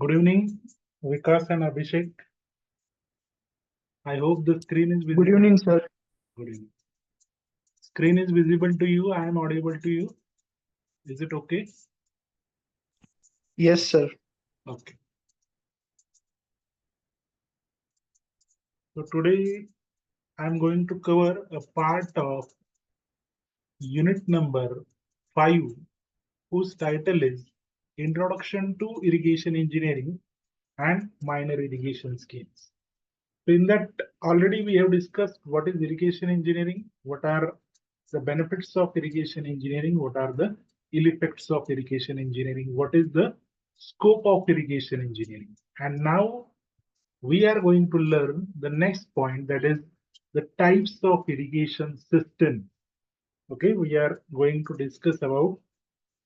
Good evening, Vikas and Abhishek. I hope the screen is Good visible. evening, sir. Good evening. Screen is visible to you. I am audible to you. Is it okay? Yes, sir. Okay. So today I am going to cover a part of unit number 5, whose title is Introduction to Irrigation Engineering and Minor Irrigation Schemes. So in that, already we have discussed what is irrigation engineering, what are the benefits of irrigation engineering, what are the ill effects of irrigation engineering, what is the scope of irrigation engineering. And now we are going to learn the next point, that is the types of irrigation system. Okay, we are going to discuss about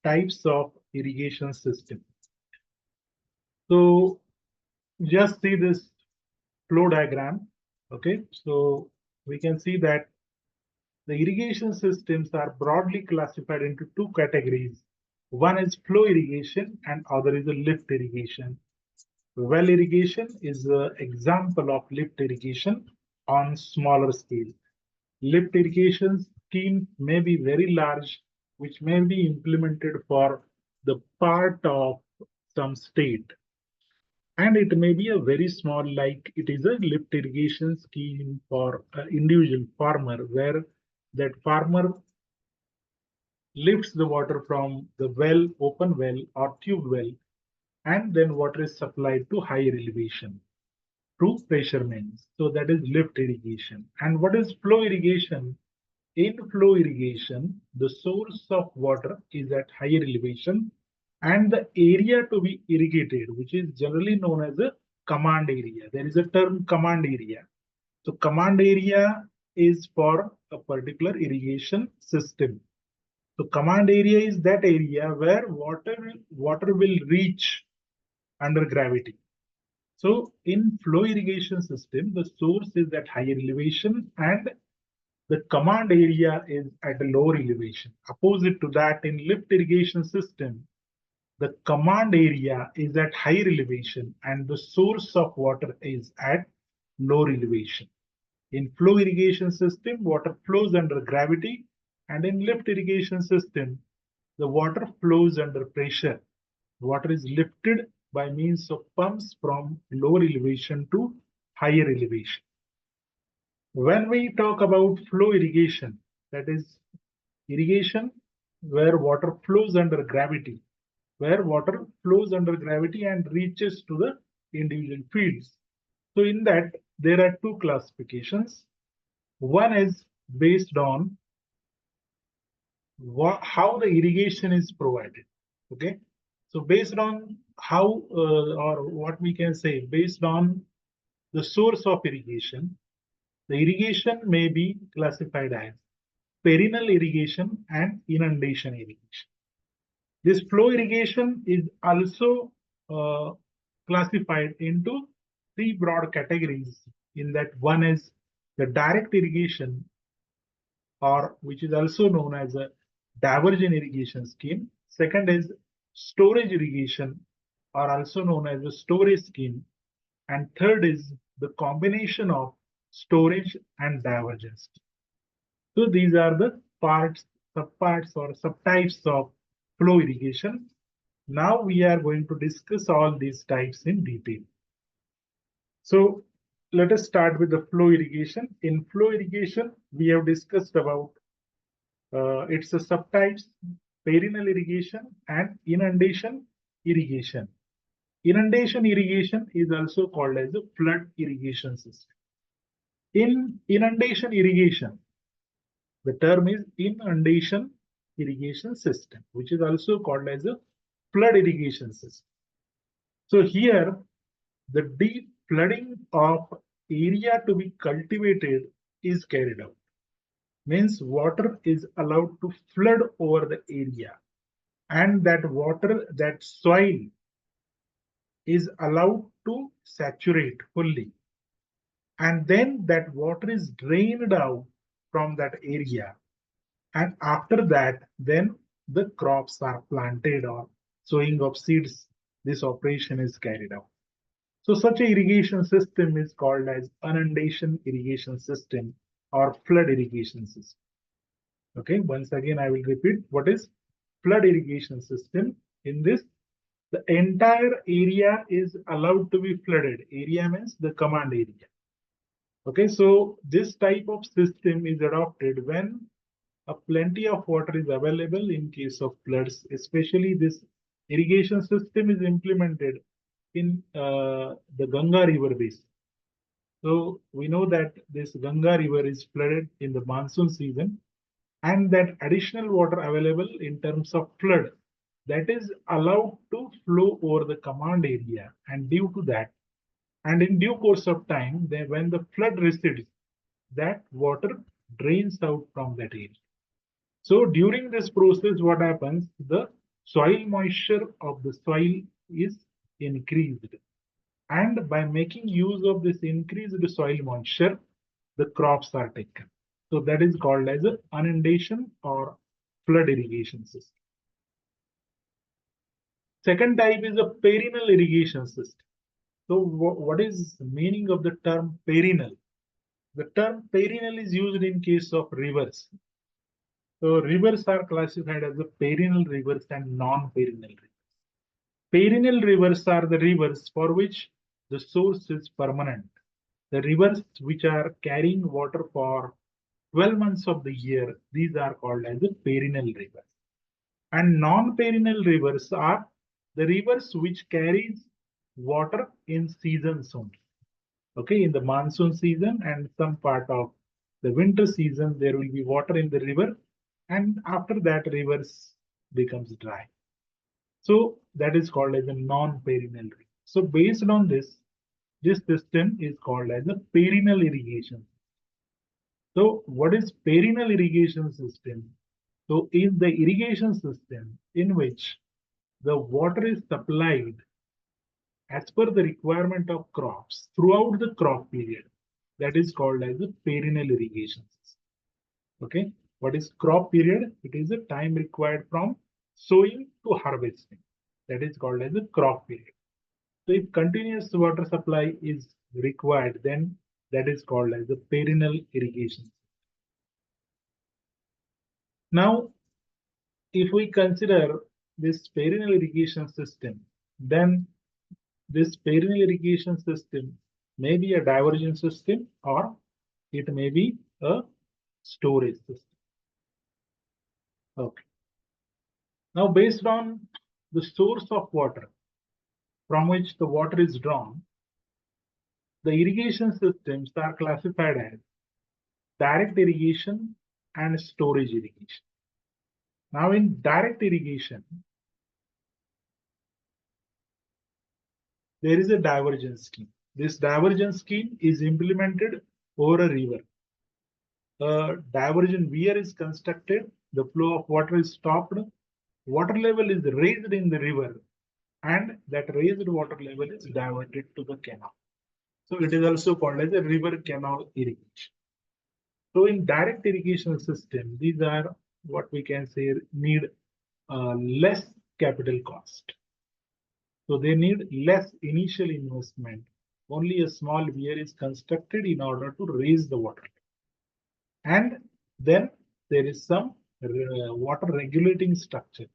types of irrigation system. So just see this flow diagram. Okay, so we can see that the irrigation systems are broadly classified into two categories. One is flow irrigation and other is a lift irrigation. Well irrigation is an example of lift irrigation on smaller scale. Lift irrigation scheme may be very large, which may be implemented for the part of some state. And it may be a very small, like it is a lift irrigation scheme for an individual farmer, where that farmer lifts the water from the well, open well or tube well, and then water is supplied to higher elevation through pressure mains. So that is lift irrigation. And what is flow irrigation? In flow irrigation, the source of water is at higher elevation and the area to be irrigated, which is generally known as a command area. There is a term command area. So command area is for a particular irrigation system. So command area is that area where water will reach under gravity. So in flow irrigation system, the source is at higher elevation and the command area is at a lower elevation. Opposite to that, in lift irrigation system, the command area is at higher elevation and the source of water is at lower elevation. In flow irrigation system, water flows under gravity, and in lift irrigation system, the water flows under pressure. Water is lifted by means of pumps from lower elevation to higher elevation. When we talk about flow irrigation, that is irrigation where water flows under gravity, and reaches to the individual fields. So in that, there are two classifications. One is based on how the irrigation is provided. Okay, so based on how or what we can say, based on the source of irrigation, the irrigation may be classified as perennial irrigation and inundation irrigation. This flow irrigation is also classified into three broad categories. In that, one is the direct irrigation, or which is also known as a diversion irrigation scheme. Second is storage irrigation, or also known as a storage scheme. And third is the combination of storage and divergence. So these are the subparts or subtypes of flow irrigation. Now we are going to discuss all these types in detail. So let us start with the flow irrigation. In flow irrigation, we have discussed about its subtypes, perennial irrigation and inundation irrigation. Inundation irrigation is also called as a flood irrigation system. In inundation irrigation, the term is inundation irrigation system, which is also called as a flood irrigation system. So here, the deep flooding of area to be cultivated is carried out. Means water is allowed to flood over the area, and that soil is allowed to saturate fully. And then that water is drained out from that area. And after that, then the crops are planted or sowing of seeds this operation is carried out. So such a irrigation system is called as inundation irrigation system or flood irrigation system. Okay, once again I will repeat what is flood irrigation system. In this, the entire area is allowed to be flooded. Area means the command area. Okay, so this type of system is adopted when a plenty of water is available in case of floods. Especially this irrigation system is implemented in the Ganga river basin. So we know that this Ganga river is flooded in the monsoon season, and that additional water available in terms of flood that is allowed to flow over the command area, and due to that, and in due course of time, when the flood recedes, that water drains out from that area. So during this process, what happens? The soil moisture of the soil is increased. And by making use of this increased soil moisture, the crops are taken. So that is called as an inundation or flood irrigation system. Second type is a perennial irrigation system. So what is the meaning of the term perennial? The term perennial is used in case of rivers. So rivers are classified as a perennial rivers and non-perennial rivers. Perennial rivers are the rivers for which the source is permanent. The rivers which are carrying water for 12 months of the year, these are called as the perennial rivers. And non-perennial rivers are the rivers which carries water in seasons only. Okay, in the monsoon season and some part of the winter season, there will be water in the river, and after that, rivers becomes dry. So that is called as a non-perennial river. So based on this, this system is called as a perennial irrigation. So what is perennial irrigation system? So is the irrigation system in which the water is supplied as per the requirement of crops throughout the crop period. That is called as a perennial irrigation system. Okay, what is crop period? It is the time required from sowing to harvesting. That is called as a crop period. So if continuous water supply is required, then that is called as a perennial irrigation. Now, if we consider this perennial irrigation system, then this perennial irrigation system may be a diversion system or it may be a storage system. Okay. Now, based on the source of water from which the water is drawn, the irrigation systems are classified as direct irrigation and storage irrigation. Now, in direct irrigation, there is a divergence scheme. This divergence scheme is implemented over a river. A diversion weir is constructed, the flow of water is stopped, water level is raised in the river, and that raised water level is diverted to the canal. So it is also called as a river canal irrigation. So in direct irrigation system, these are what we can say need less capital cost. So they need less initial investment. Only a small weir is constructed in order to raise the water. And then there is some water regulating structure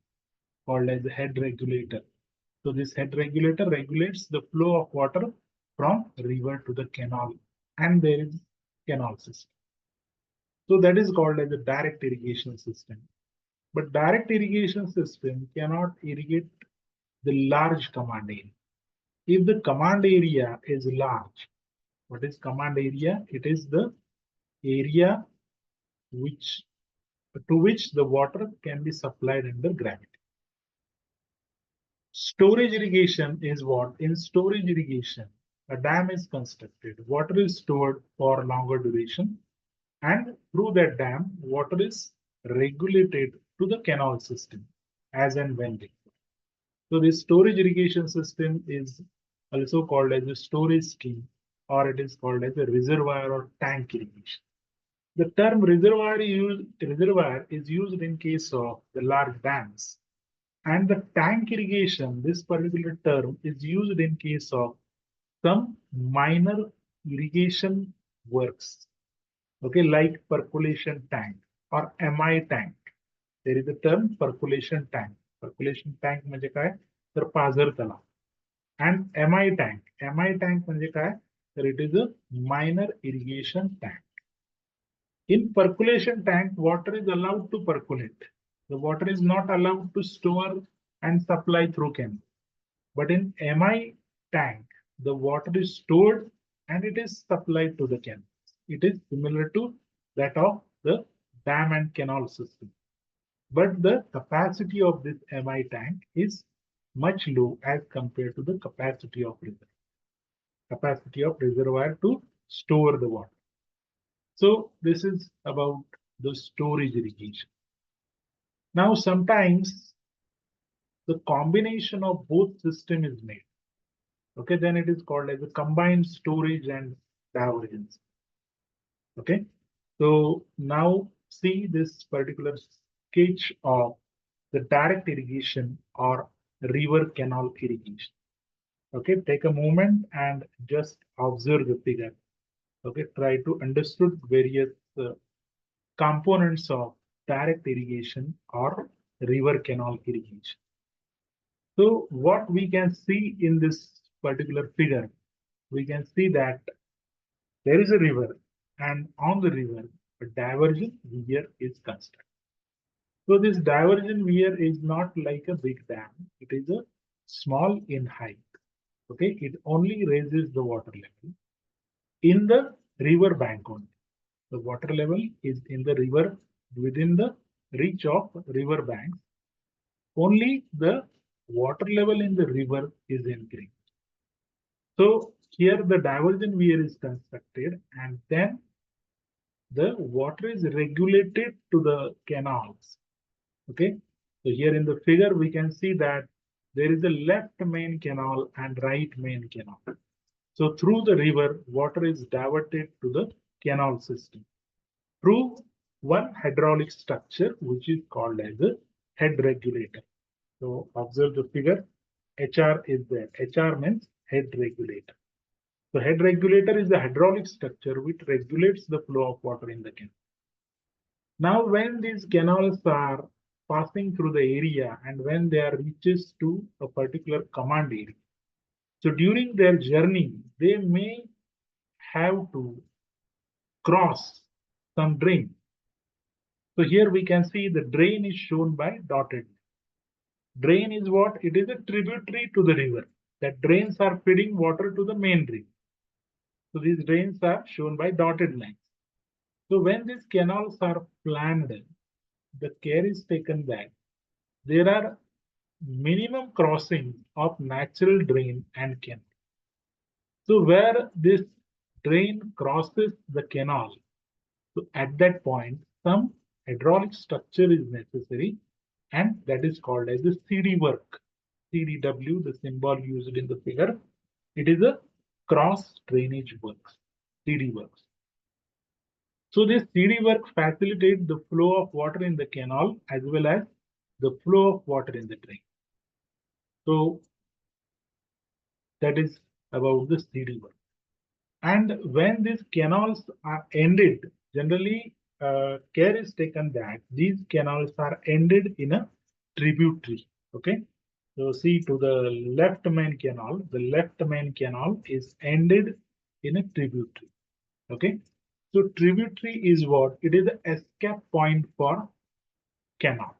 called as a head regulator. So this head regulator regulates the flow of water from river to the canal, and there is canal system. So that is called as a direct irrigation system. But direct irrigation system cannot irrigate the large command area. If the command area is large, what is command area? It is the area which to which the water can be supplied under gravity. Storage irrigation is what? In storage irrigation, a dam is constructed, water is stored for longer duration, and through that dam, water is regulated to the canal system as and when required. So this storage irrigation system is also called as a storage scheme, or it is called as a reservoir or tank irrigation. The term reservoir is used in case of the large dams, And the tank irrigation, this particular term is used in case of some minor irrigation works, okay, like percolation tank or MI tank. There is a term percolation tank. Percolation tank म्हणजे काय तर पाझर तलाव. And MI tank. MI tank म्हणजे काय तर it is a minor irrigation tank. In percolation tank, water is allowed to percolate. The water is not allowed to store and supply through canal. But in MI tank, the water is stored and it is supplied to the canal. It is similar to that of the dam and canal system. But the capacity of this MI tank is much low as compared to the capacity of reservoir. Capacity of reservoir to store the water. So this is about the storage irrigation. Now sometimes the combination of both system is made. Okay, then it is called as a combined storage and divergence. Okay, so now see this particular sketch of the direct irrigation or river canal irrigation. Okay, take a moment and just observe the figure. Okay, try to understand various components of direct irrigation or river canal irrigation. So what we can see in this particular figure, we can see that there is a river and on the river a diversion weir is constructed. So this diversion weir is not like a big dam, it is a small in height. Okay, it only raises the water level in the river bank only. The water level is in the river within the reach of river banks. Only the water level in the river is increased. So here the diversion weir is constructed and then the water is regulated to the canals. Okay, so here in the figure we can see that there is a left main canal and right main canal. So through the river, water is diverted to the canal system through one hydraulic structure which is called as a head regulator. So observe the figure. HR is there. HR means head regulator. So head regulator is the hydraulic structure which regulates the flow of water in the canal. Now when these canals are passing through the area and when they are reaches to a particular command area, so during their journey, they may have to cross some drain. So here we can see the drain is shown by dotted. Drain is what? It is a tributary to the river. That drains are feeding water to the main drain. So these drains are shown by dotted lines. So when these canals are planned, the care is taken that there are minimum crossing of natural drain and canal. So where this drain crosses the canal, so at that point, some hydraulic structure is necessary, and that is called as the CD work. CDW, the symbol used in the figure, it is a cross drainage works, CD works. So this CD work facilitates the flow of water in the canal as well as the flow of water in the drain. So that is about the CD work. And when these canals are ended, generally care is taken that these canals are ended in a tributary. Okay, so see to the left main canal, the left main canal is ended in a tributary. Okay, so tributary is what? It is the escape point for canal.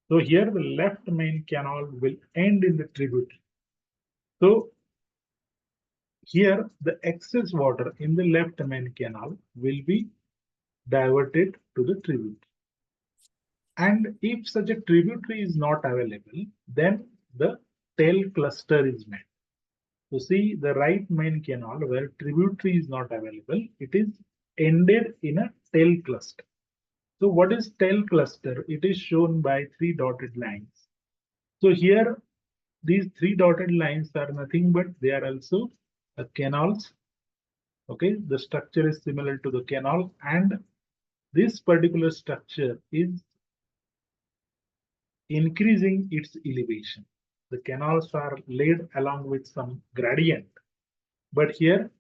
So here the left main canal will end in the tributary. So here the excess water in the left main canal will be diverted to the tributary. And if such a tributary is not available, then the tail cluster is made. So see the right main canal where tributary is not available, it is ended in a tail cluster. So what is tail cluster? It is shown by three dotted lines. So here these three dotted lines are nothing but they are also canals. Okay, the structure is similar to the canal and this particular structure is increasing its elevation. The canals are laid along with some gradient, but here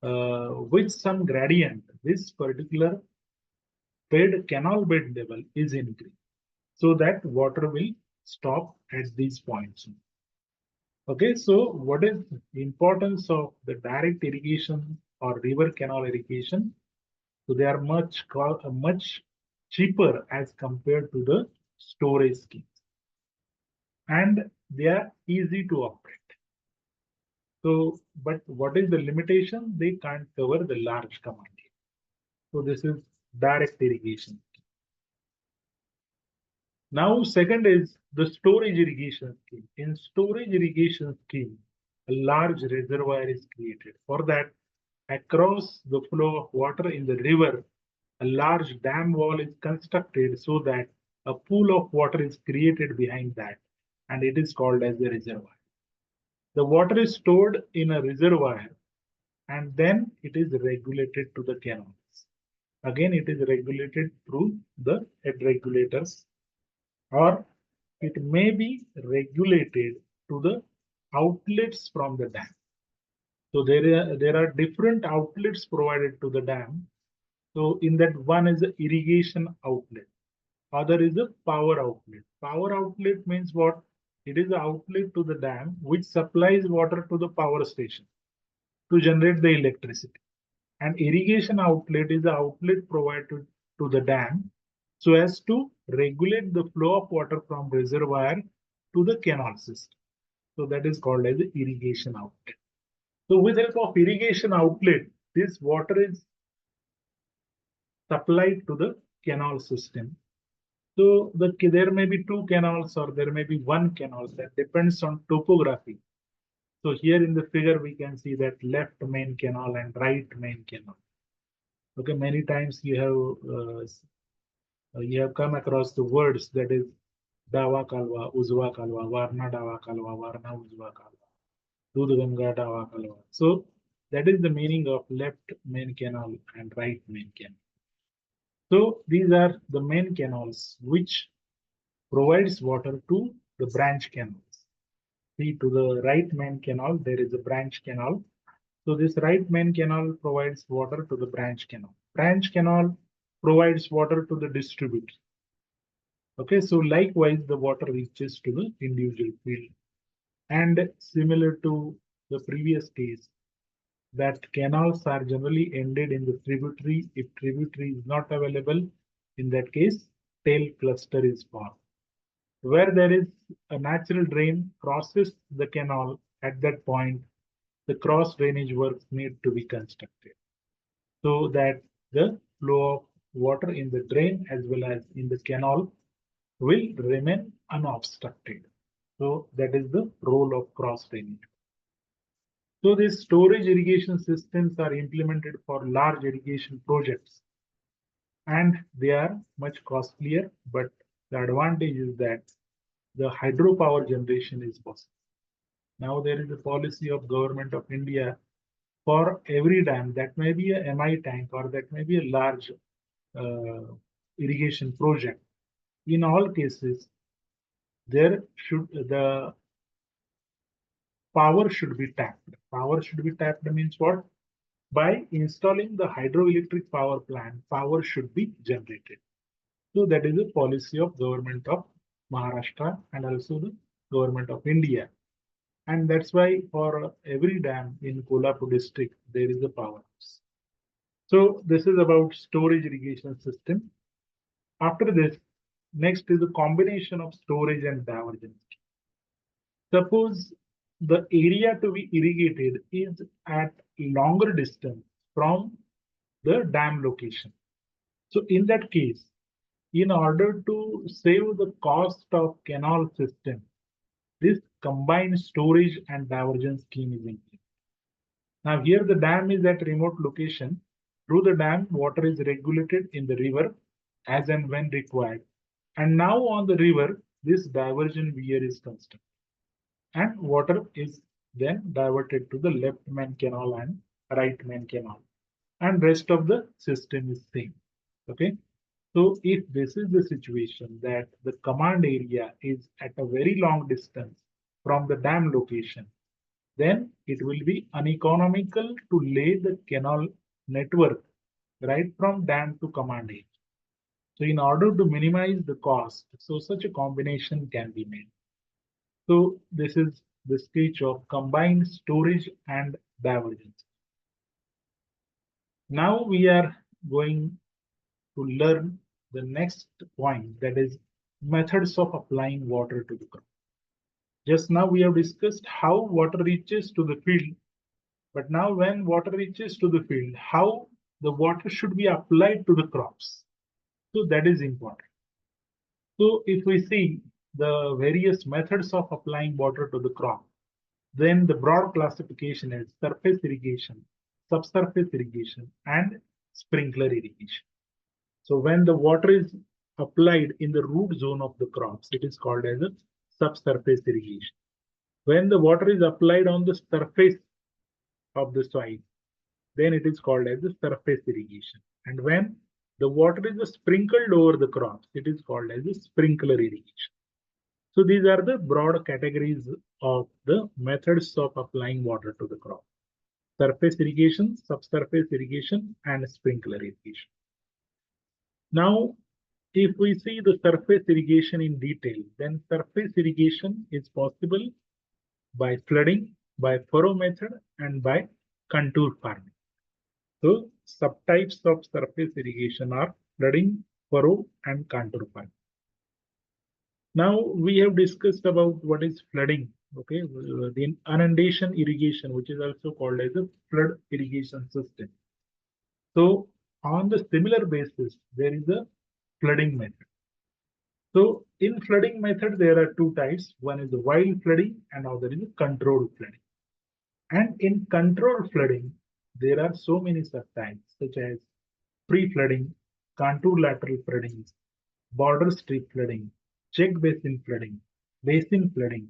with some gradient, this particular canal bed level is increased so that water will stop at these points. Okay, so what is the importance of the direct irrigation or river canal irrigation? So they are much cheaper as compared to the storage schemes, and they are easy to operate. So, but what is the limitation? They can't cover the large command. So this is direct irrigation. Now, second is the storage irrigation scheme. In storage irrigation scheme, a large reservoir is created. For that, across the flow of water in the river, a large dam wall is constructed so that a pool of water is created behind that, and it is called as a reservoir. The water is stored in a reservoir and then it is regulated to the canals. Again, it is regulated through the head regulators, or it may be regulated to the outlets from the dam. So there are different outlets provided to the dam. So in that, one is the irrigation outlet, other is a power outlet. Power outlet means what? It is the outlet to the dam which supplies water to the power station to generate the electricity. And irrigation outlet is the outlet provided to the dam so as to regulate the flow of water from reservoir to the canal system. So that is called as the irrigation outlet. So with help of irrigation outlet, this water is supplied to the canal system. So there may be two canals or there may be one canal, that depends on topography. So here in the figure, we can see that left main canal and right main canal. Okay, many times you have come across the words that is Dawa Kalwa, Uzwa Kalwa, Varna Dawa Kalwa, Varna Uzwa Kalwa, Dudganga Dawa Kalwa. So that is the meaning of left main canal and right main canal. So these are the main canals which provides water to the branch canals. See, to the right main canal, there is a branch canal. So this right main canal provides water to the branch canal. Branch canal provides water to the distributor. Okay, so likewise, the water reaches to the individual field. And similar to the previous case, that canals are generally ended in the tributary. If tributary is not available, in that case, tail cluster is formed. Where there is a natural drain crosses the canal, at that point, the cross drainage works need to be constructed so that the flow of water in the drain as well as in the canal will remain unobstructed. So that is the role of cross drainage. So these storage irrigation systems are implemented for large irrigation projects, and they are much costlier, but the advantage is that the hydropower generation is possible. Now there is a policy of Government of India for every dam, that may be a MI tank or that may be a large irrigation project. In all cases, the power should be tapped. Power should be tapped means what? By installing the hydroelectric power plant, power should be generated. So that is a policy of Government of Maharashtra and also the Government of India. And that's why for every dam in Kolhapur district, there is a power house. So this is about storage irrigation system. After this, next is a combination of storage and divergence. Suppose the area to be irrigated is at longer distance from the dam location. So in that case, in order to save the cost of canal system, this combined storage and divergence scheme is implemented. Now here the dam is at remote location. Through the dam, water is regulated in the river as and when required. And now on the river, this diversion weir is constructed. And water is then diverted to the left main canal and right main canal. And rest of the system is same. Okay. So if this is the situation that the command area is at a very long distance from the dam location, then it will be uneconomical to lay the canal network right from dam to command area. So in order to minimize the cost, so such a combination can be made. So this is the stage of combined storage and divergence. Now we are going to learn the next point, that is methods of applying water to the crop. Just now we have discussed how water reaches to the field, but now when water reaches to the field, how the water should be applied to the crops. So that is important. So if we see the various methods of applying water to the crop, then the broad classification is surface irrigation, subsurface irrigation, and sprinkler irrigation. So when the water is applied in the root zone of the crops, it is called as a subsurface irrigation. When the water is applied on the surface of the soil, then it is called as the surface irrigation. And when the water is sprinkled over the crops, it is called as a sprinkler irrigation. So these are the broad categories of the methods of applying water to the crop: surface irrigation, subsurface irrigation, and sprinkler irrigation. Now, if we see the surface irrigation in detail, then surface irrigation is possible by flooding, by furrow method, and by contour farming. So subtypes of surface irrigation are flooding, furrow, and contour farming. Now we have discussed about what is flooding. Okay, the inundation irrigation, which is also called as a flood irrigation system. So on the similar basis, there is a flooding method. So in flooding method, there are two types. One is the wild flooding and other is controlled flooding. And in controlled flooding, there are so many subtypes such as pre-flooding, contour lateral flooding, border strip flooding, check basin flooding, basin flooding,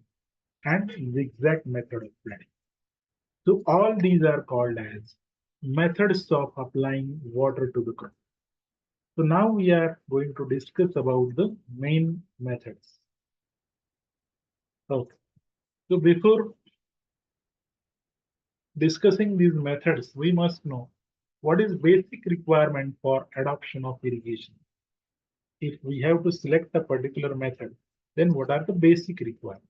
and zigzag method of flooding. So all these are called as methods of applying water to the crop. So now we are going to discuss about the main methods. Okay. So before discussing these methods, we must know what is basic requirement for adoption of irrigation. If we have to select a particular method, then what are the basic requirements?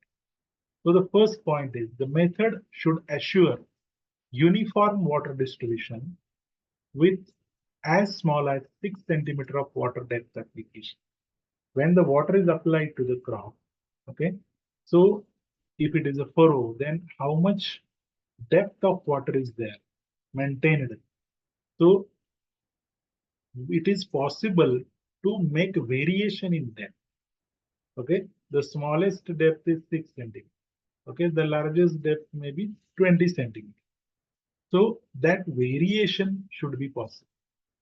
So the first point is the method should assure uniform water distribution with as small as 6 centimeter of water depth application. When the water is applied to the crop, okay, so if it is a furrow, then how much depth of water is there maintained? So it is possible to make variation in depth. Okay, the smallest depth is 6 centimeters. Okay, the largest depth may be 20 centimeters. So that variation should be possible.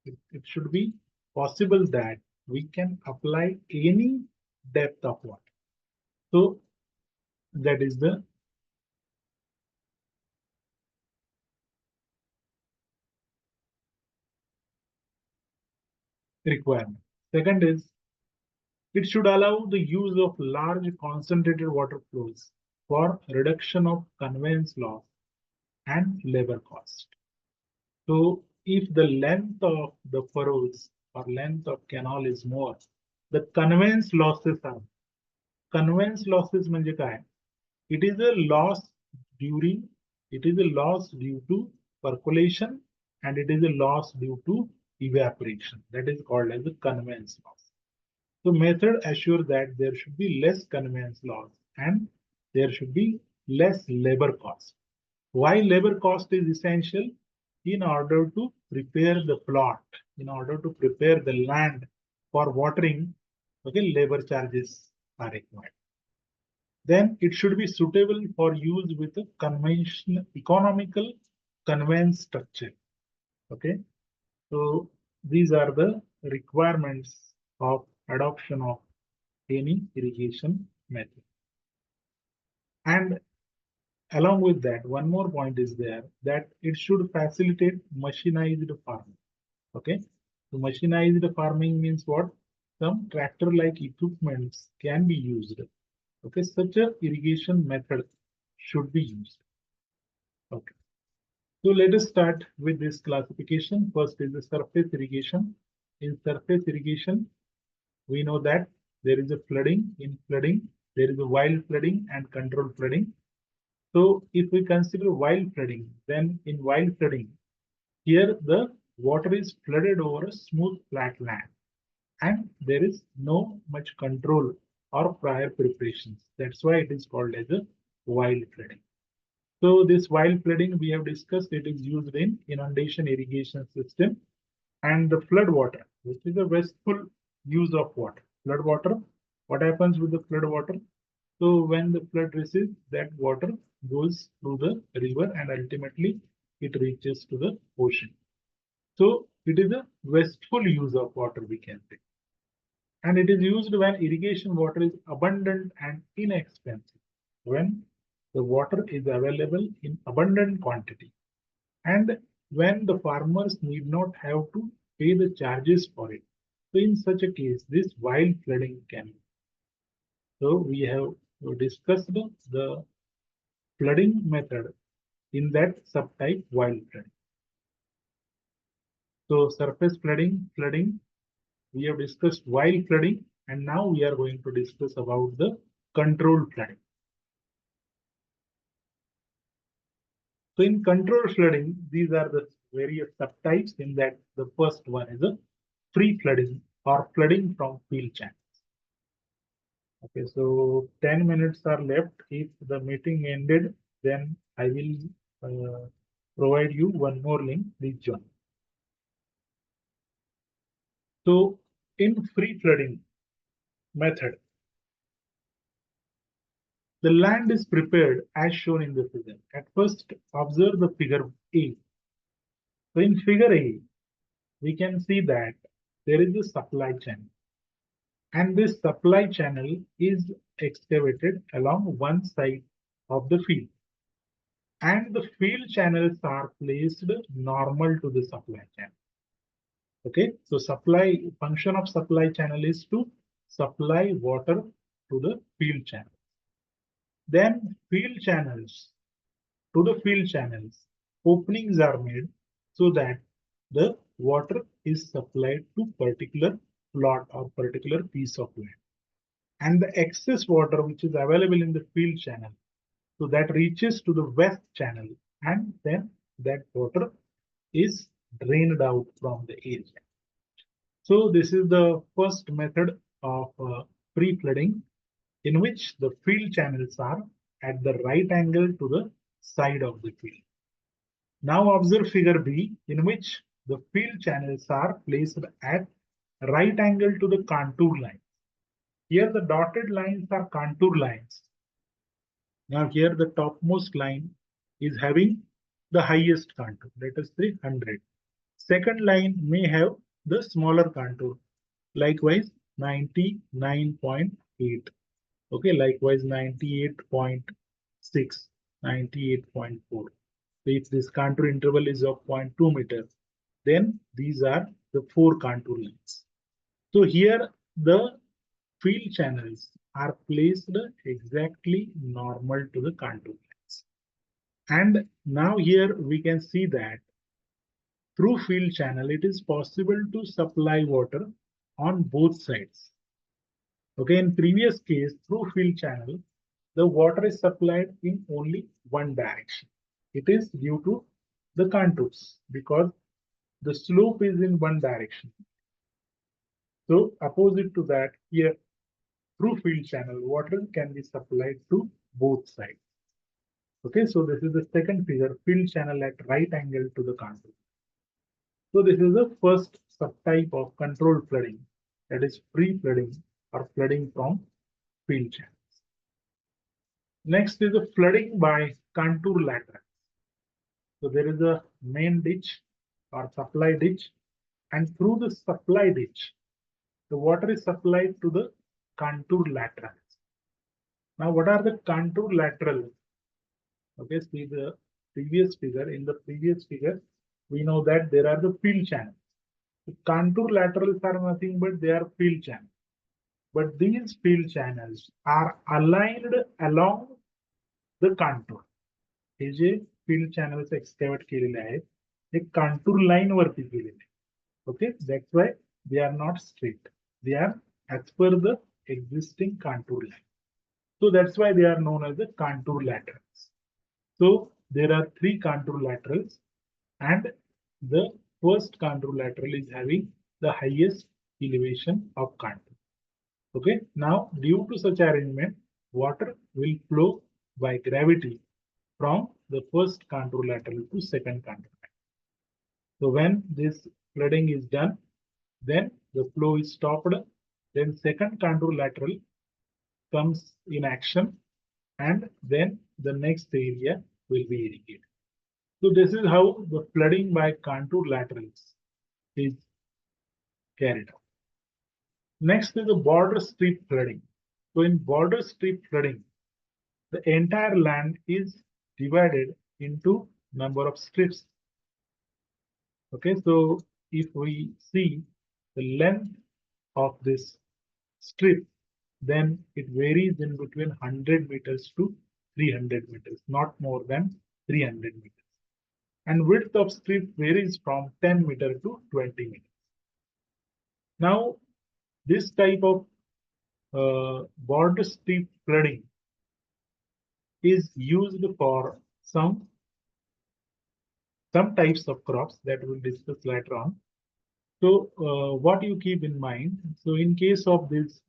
It should be possible that we can apply any depth of water. So that is the requirement. Second is it should allow the use of large concentrated water flows for reduction of conveyance loss and labor cost. So if the length of the furrows or length of canal is more, the conveyance losses are. Conveyance losses म्हणजे काय? It is a loss during, it is a loss due to percolation and it is a loss due to evaporation. That is called as the conveyance loss. So method assures that there should be less conveyance loss and there should be less labor cost. Why labor cost is essential? In order to prepare the plot, in order to prepare the land for watering, okay, labor charges are required. Then it should be suitable for use with a conventional economical conveyance structure. Okay, so these are the requirements of adoption of any irrigation method. And along with that, one more point is there that it should facilitate machinized farming. Okay, so machinized farming means what? some tractor-like equipments can be used. Okay, such a irrigation method should be used. Okay, so let us start with this classification. First is the surface irrigation. In surface irrigation, we know that there is a flooding. In flooding, there is a wild flooding and controlled flooding. So if we consider wild flooding, then in wild flooding, here the water is flooded over a smooth flat land and there is no much control or prior preparations. That's why it is called as a wild flooding. So this wild flooding we have discussed, it is used in inundation irrigation system and the flood water, which is a wasteful use of water. Flood water, what happens with the flood water? So when the flood recedes, that water goes through the river and ultimately it reaches to the ocean. So it is a wasteful use of water, we can say. And it is used when irrigation water is abundant and inexpensive. When the water is available in abundant quantity and when the farmers need not have to pay the charges for it. So in such a case, this wild flooding can be. So we have discussed the flooding method in that subtype wild flooding. So surface flooding, we have discussed wild flooding, and now we are going to discuss about the controlled flooding. So in controlled flooding, these are the various subtypes. In that, the first one is a free flooding or flooding from field channels. Okay, so 10 minutes are left. If the meeting ended, then I will provide you one more link. Please join. So in free flooding method, the land is prepared as shown in the figure. At first, observe the figure A. So in figure A, we can see that there is a supply channel. And this supply channel is excavated along one side of the field. And the field channels are placed normal to the supply channel. Okay, so function of supply channel is to supply water to the field channel. Then field channels, to the field channels, openings are made so that the water is supplied to particular plot or particular piece of land. And the excess water which is available in the field channel, so that reaches to the west channel and then that water is drained out from the area. So this is the first method of free flooding in which the field channels are at the right angle to the side of the field. Now observe figure B in which the field channels are placed at right angle to the contour lines. Here the dotted lines are contour lines. Now here the topmost line is having the highest contour, let us say 100. Second line may have the smaller contour, likewise 99.8. Okay, likewise 98.6, 98.4. So if this contour interval is of 0.2 meter, then these are the 4 contour lines. So here the field channels are placed exactly normal to the contour lines. And now here we can see that through field channel, it is possible to supply water on both sides. Okay, in previous case, through field channel, the water is supplied in only one direction. It is due to the contours because the slope is in one direction. So opposite to that, here through field channel, water can be supplied to both sides. Okay, so this is the second figure, field channel at right angle to the contour. So this is the first subtype of controlled flooding, that is free flooding or flooding from field channels. Next is the flooding by contour laterals. So there is a main ditch or supply ditch, and through the supply ditch, the water is supplied to the contour laterals. Now, what are the contour laterals? Okay, see the previous figure. In the previous figure, we know that there are the field channels. The contour laterals are nothing but they are field channels. But these field channels are aligned along the contour. Hey J field channels excavate केलेले आहेत ते contour line वरती केलेले आहेत. Okay, that's why they are not straight. They are as per the existing contour line. So that's why they are known as the contour laterals. So there are three contour laterals, and the first contour lateral is having the highest elevation of contour. Okay, now due to such arrangement, water will flow by gravity from the first contour lateral to second contour lateral. So when this flooding is done, then the flow is stopped. Then second contour lateral comes in action, and then the next area will be irrigated. So this is how the flooding by contour laterals is carried out. Next is the border strip flooding. So in border strip flooding, the entire land is divided into number of strips. Okay, so if we see the length of this strip, then it varies in between 100 meters to 300 meters, not more than 300 meters. And width of strip varies from 10 meter to 20 meters. Now, this type of border strip flooding is used for some types of crops that we'll discuss later on. So what you keep in mind, so in case of these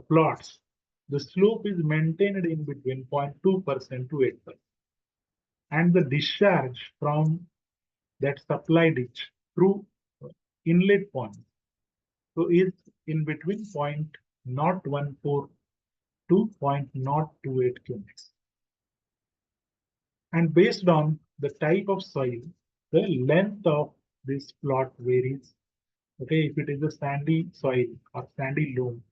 plots, the slope is maintained in between 0.2% to 8%. And the discharge from that supply ditch through inlet point, so is in between 0.014 to 0.028 cubics. And based on the type of soil, the length of this plot varies. Okay, if it is a sandy soil or sandy loam,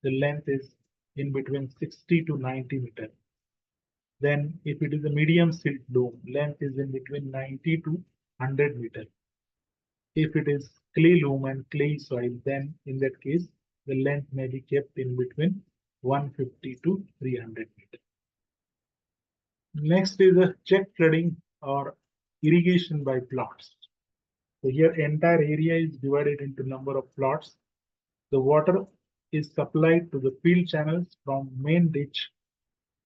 the length is in between 60 to 90 meters. Then if it is a medium silt loam, length is in between 90 to 100 meters. If it is clay loam and clay soil, then in that case, the length may be kept in between 150 to 300 meters. Next is a check flooding or irrigation by plots. So here entire area is divided into number of plots. The water is supplied to the field channels from main ditch.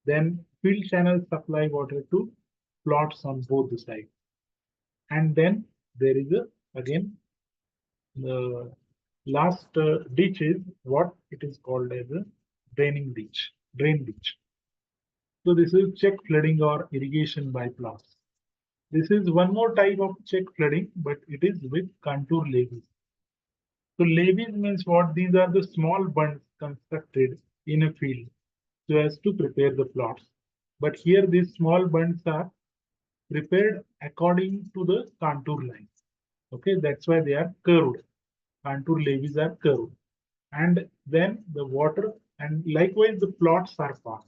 Then field channels supply water to plots on both the sides. And then there is again the last ditch is what it is called as a drain ditch. So this is check flooding or irrigation by plots. This is one more type of check flooding, but it is with contour levees. So levees means what? These are the small bunds constructed in a field so as to prepare the plots. But here these small bunds are prepared according to the contour lines. Okay, that's why they are curved. Contour levees are curved. And then the water and likewise the plots are formed.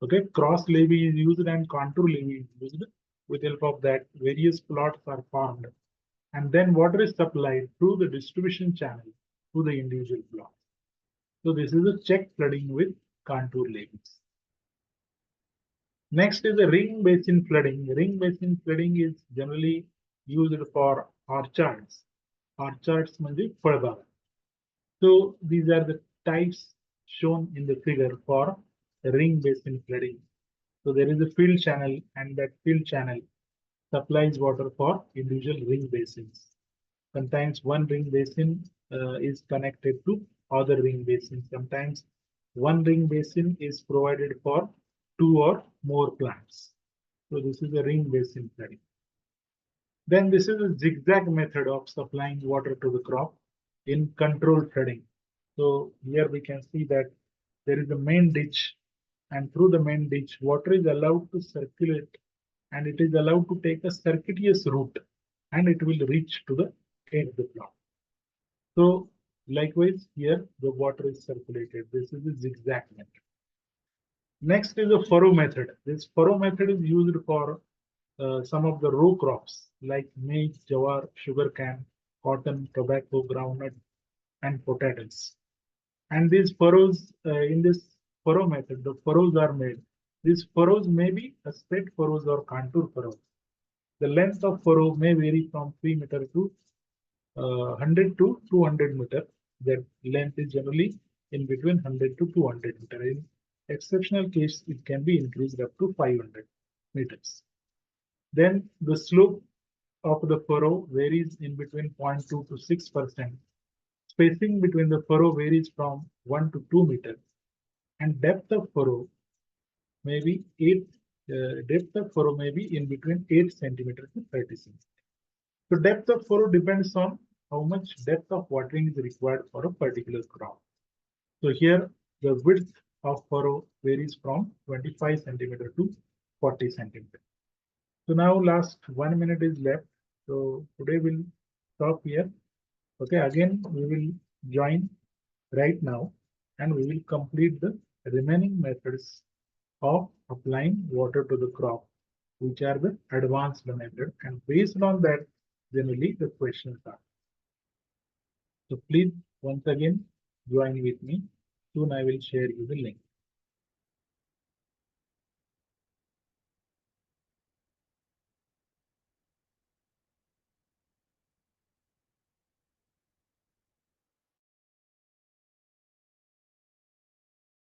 Okay, cross levee is used and contour levee is used. With help of that, various plots are formed. And then water is supplied through the distribution channel to the individual plots. So this is a check flooding with contour levees. Next is the ring basin flooding. Ring basin flooding is generally used for orchards. Orchards म्हणजे फळबाग. So these are the types shown in the figure for ring basin flooding. So there is a field channel, and that field channel supplies water for individual ring basins. Sometimes one ring basin is connected to other ring basins. Sometimes one ring basin is provided for 2 or more plants. So this is a ring basin flooding. Then this is a zigzag method of supplying water to the crop in controlled flooding. So here we can see that there is a main ditch, and through the main ditch, water is allowed to circulate, and it is allowed to take a circuitous route, and it will reach to the end of the plot. So likewise here the water is circulated. This is the zigzag method. Next is the furrow method. This furrow method is used for some of the row crops like maize, jawar, sugarcane. cotton, tobacco, groundnut, and potatoes. And these furrows, in this furrow method, the furrows are made. These furrows may be a straight furrows or contour furrows. The length of furrow may vary from 3 meter to 100 to 200 meter. Their length is generally in between 100 to 200 meter. In exceptional case, it can be increased up to 500 meters. Then the slope of the furrow varies in between 0.2 to 6%. Spacing between the furrow varies from 1 to 2 meters, and depth of furrow may be in between 8 centimeter to 30 centimeter. So depth of furrow depends on how much depth of watering is required for a particular crop. So here the width of furrow varies from 25 centimeter to 40 centimeter. So now last 1 minute is left. So today we'll stop here. Okay, again we will join right now and we will complete the remaining methods of applying water to the crop, which are the advanced method, and based on that generally the questions are. So please once again join with me. Soon I will share you the link.